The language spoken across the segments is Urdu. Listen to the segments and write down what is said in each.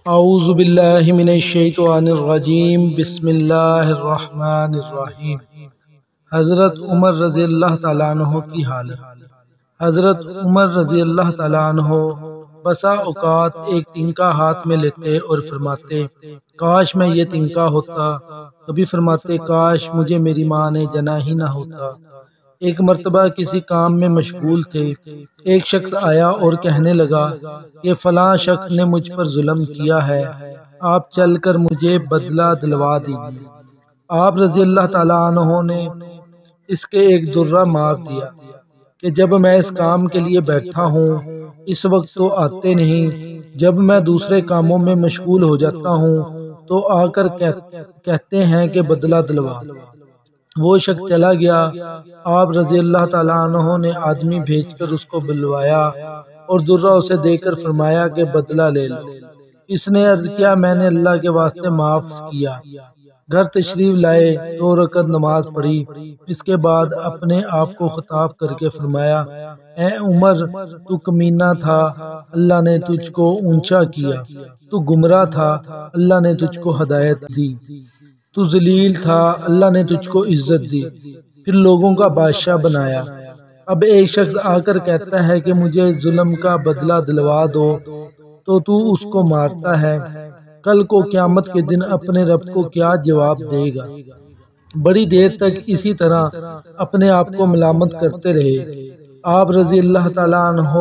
اعوذ باللہ من الشیطان الرجیم بسم اللہ الرحمن الرحیم۔ حضرت عمر رضی اللہ تعالیٰ عنہ کی حالت۔ حضرت عمر رضی اللہ تعالیٰ عنہ بسا اوقات ایک تنکا ہاتھ میں لیتے اور فرماتے کاش میں یہ تنکا ہوتا، کبھی فرماتے کاش مجھے میری ماں نے جنا ہی نہ ہوتا۔ ایک مرتبہ کسی کام میں مشغول تھے، ایک شخص آیا اور کہنے لگا کہ فلاں شخص نے مجھ پر ظلم کیا ہے، آپ چل کر مجھے بدلہ دلوا دیجیے۔ آپ رضی اللہ تعالیٰ عنہ نے اس کے ایک درہ مار دیا کہ جب میں اس کام کے لیے بیٹھا ہوں اس وقت تو آتے نہیں، جب میں دوسرے کاموں میں مشغول ہو جاتا ہوں تو آ کر کہتے ہیں کہ بدلہ دلوا۔ وہ شخص چلا گیا۔ آپ رضی اللہ تعالیٰ عنہ نے آدمی بھیج کر اس کو بلوایا اور درہ اسے دے کر فرمایا کہ بدلہ لے لو۔ اس نے عرض کیا میں نے اللہ کے واسطے معاف کیا۔ گھر تشریف لائے، 2 رکعت نماز پڑھی، اس کے بعد اپنے آپ کو خطاب کر کے فرمایا اے عمر، تو کمینہ تھا، اللہ نے تجھ کو اونچا کیا، تو گمراہ تھا، اللہ نے تجھ کو ہدایت دی، تو ذلیل تھا، اللہ نے تجھ کو عزت دی، پھر لوگوں کا بادشاہ بنایا۔ اب ایک شخص آ کر کہتا ہے کہ مجھے ظلم کا بدلہ دلوا دو تو اس کو مارتا ہے، کل کو قیامت کے دن اپنے رب کو کیا جواب دے گا؟ بڑی دیر تک اسی طرح اپنے آپ کو ملامت کرتے رہے۔ آپ رضی اللہ تعالیٰ عنہ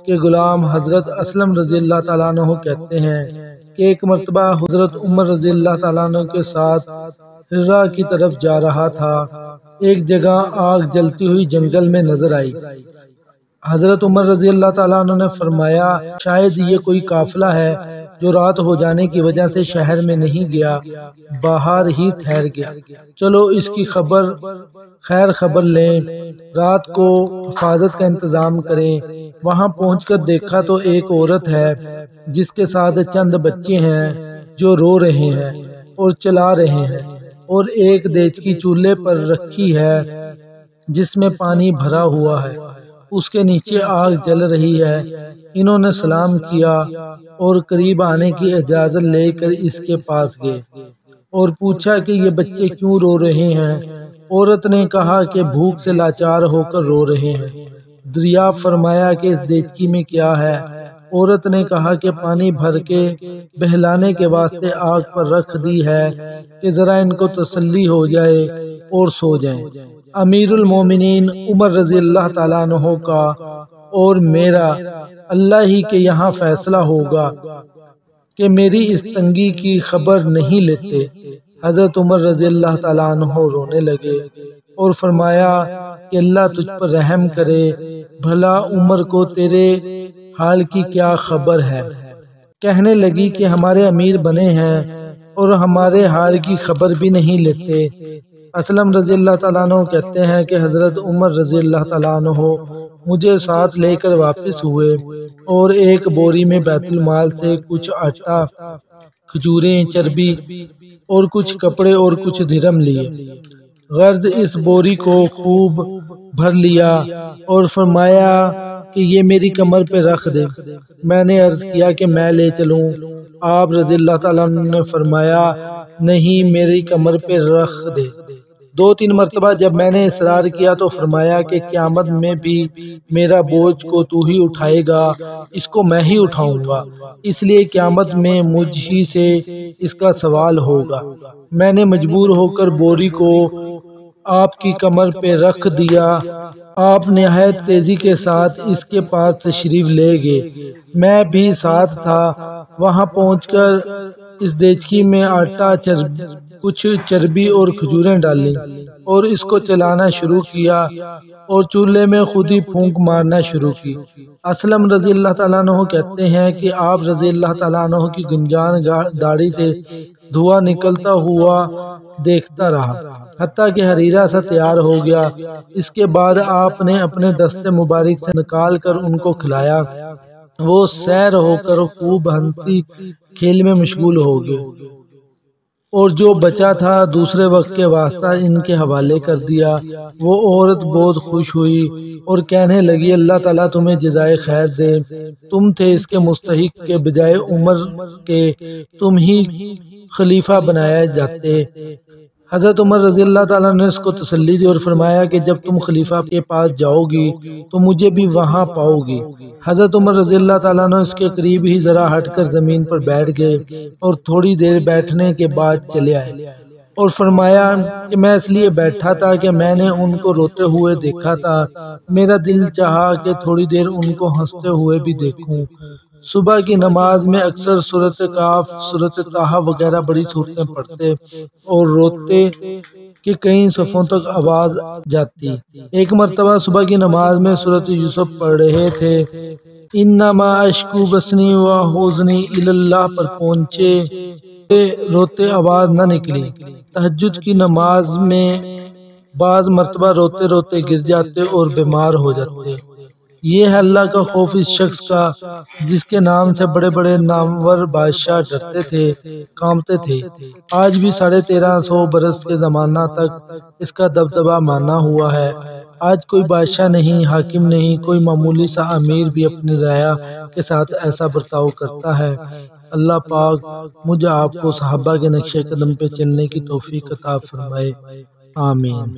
کے غلام حضرت اسلم رضی اللہ تعالیٰ عنہ کہتے ہیں کہ ایک مرتبہ حضرت عمر رضی اللہ تعالیٰ عنہ کے ساتھ ہرا کی طرف جا رہا تھا۔ ایک جگہ آگ جلتی ہوئی جنگل میں نظر آئی۔ حضرت عمر رضی اللہ تعالیٰ عنہ نے فرمایا شاید یہ کوئی قافلہ ہے جو رات ہو جانے کی وجہ سے شہر میں نہیں گیا، باہر ہی ٹھہر گیا، چلو اس کی خیر خبر لیں، رات کو حفاظت کا انتظام کریں۔ وہاں پہنچ کر دیکھا تو ایک عورت ہے جس کے ساتھ چند بچے ہیں جو رو رہے ہیں اور چلا رہے ہیں، اور ایک دیچکی چولہے پر رکھی ہے جس میں پانی بھرا ہوا ہے، اس کے نیچے آگ جل رہی ہے۔ انہوں نے سلام کیا اور قریب آنے کی اجازت لے کر اس کے پاس گئے اور پوچھا کہ یہ بچے کیوں رو رہے ہیں؟ عورت نے کہا کہ بھوک سے لاچار ہو کر رو رہے ہیں۔ دریافت فرمایا کہ اس دیچکی میں کیا ہے؟ عورت نے کہا کہ پانی بھر کے بہلانے کے واسطے آگ پر رکھ دی ہے کہ ذرا ان کو تسلی ہو جائے اور سو جائیں۔ امیر المومنین عمر رضی اللہ تعالیٰ عنہ کا اور میرا اللہ ہی کے یہاں فیصلہ ہوگا کہ میری اس تنگی کی خبر نہیں لیتے۔ حضرت عمر رضی اللہ تعالیٰ عنہ رونے لگے اور فرمایا کہ اللہ تجھ پر رحم کرے، بھلا عمر کو تیرے حال کی کیا خبر ہے؟ کہنے لگی کہ ہمارے امیر بنے ہیں اور ہمارے حال کی خبر بھی نہیں لیتے۔ اسلم رضی اللہ تعالیٰ عنہ کہتے ہیں کہ حضرت عمر رضی اللہ تعالیٰ عنہ مجھے ساتھ لے کر واپس ہوئے اور ایک بوری میں بیت المال سے کچھ آٹا، کھجوریں، چربی اور کچھ کپڑے اور کچھ درہم لیے۔ غرض اس بوری کو خوب بھر لیا اور فرمایا کہ یہ میری کمر پہ رکھ دے۔ میں نے عرض کیا کہ میں لے چلوں؟ آپ رضی اللہ تعالیٰ عنہ نے فرمایا نہیں، میری کمر پہ رکھ دے۔ 2-3 مرتبہ جب میں نے اصرار کیا تو فرمایا کہ قیامت میں بھی میرا بوجھ کو تو ہی اٹھائے گا، اس کو میں ہی اٹھاؤں گا، اس لیے قیامت میں مجھ ہی سے اس کا سوال ہوگا۔ میں نے مجبور ہو کر بوری کو آپ کی کمر پہ رکھ دیا۔ آپ نہایت تیزی کے ساتھ اس کے پاس تشریف لے گئے، میں بھی ساتھ تھا۔ وہاں پہنچ کر اس دیچکی میں آٹا، کچھ چربی اور کھجوریں ڈالیں اور اس کو چلانا شروع کیا اور چولہے میں خود ہی پھونک مارنا شروع کی۔ اسلم رضی اللہ تعالیٰ عنہ کہتے ہیں کہ آپ رضی اللہ تعالیٰ عنہ کی گنجان داڑھی سے دھواں نکلتا ہوا دیکھتا رہا حتیٰ کہ حریرہ سا تیار ہو گیا۔ اس کے بعد آپ نے اپنے دست مبارک سے نکال کر ان کو کھلایا۔ وہ سیر ہو کر خوب ہنسی کھیل میں مشغول ہو گئے اور جو بچا تھا دوسرے وقت کے واسطہ ان کے حوالے کر دیا۔ وہ عورت بہت خوش ہوئی اور کہنے لگی اللہ تعالیٰ تمہیں جزائے خیر دے، تم تھے اس کے مستحق کے بجائے عمر کے تم ہی خلیفہ بنائے جاتے۔ حضرت عمر رضی اللہ تعالیٰ نے اس کو تسلی دی اور فرمایا کہ جب تم خلیفہ کے پاس جاؤ گی تو مجھے بھی وہاں پاؤ گی۔ حضرت عمر رضی اللہ تعالیٰ نے اس کے قریب ہی ذرا ہٹ کر زمین پر بیٹھ گئے اور تھوڑی دیر بیٹھنے کے بعد چلے آئے اور فرمایا کہ میں اس لیے بیٹھا تھا کہ میں نے ان کو روتے ہوئے دیکھا تھا، میرا دل چاہا کہ تھوڑی دیر ان کو ہنستے ہوئے بھی دیکھوں۔ صبح کی نماز میں اکثر سورۃ کہف، سورۃ طٰہٰ وغیرہ بڑی صورتیں پڑھتے اور روتے کہ کئی صفوں تک آواز جاتی۔ ایک مرتبہ صبح کی نماز میں سورۃ یوسف پڑھ رہے تھے، انما اشکو بثنی و حزنی الی اللہ پر پہنچے، روتے آواز نہ نکلی۔ تہجد کی نماز میں بعض مرتبہ روتے روتے گر جاتے اور بیمار ہو جاتے۔ یہ ہے اللہ کا خوف اس شخص کا جس کے نام سے بڑے بڑے نامور بادشاہ ڈرتے تھے، کانپتے تھے۔ آج بھی 1350 برس کے زمانہ تک اس کا دبدبہ مانا ہوا ہے۔ آج کوئی بادشاہ نہیں، حاکم نہیں، کوئی معمولی سا امیر بھی اپنی رعایا کے ساتھ ایسا برتاؤ کرتا ہے۔ اللہ پاک مجھے آپ کو صحابہ کے نقش قدم پہ چلنے کی توفیق عطا فرمائے، آمین۔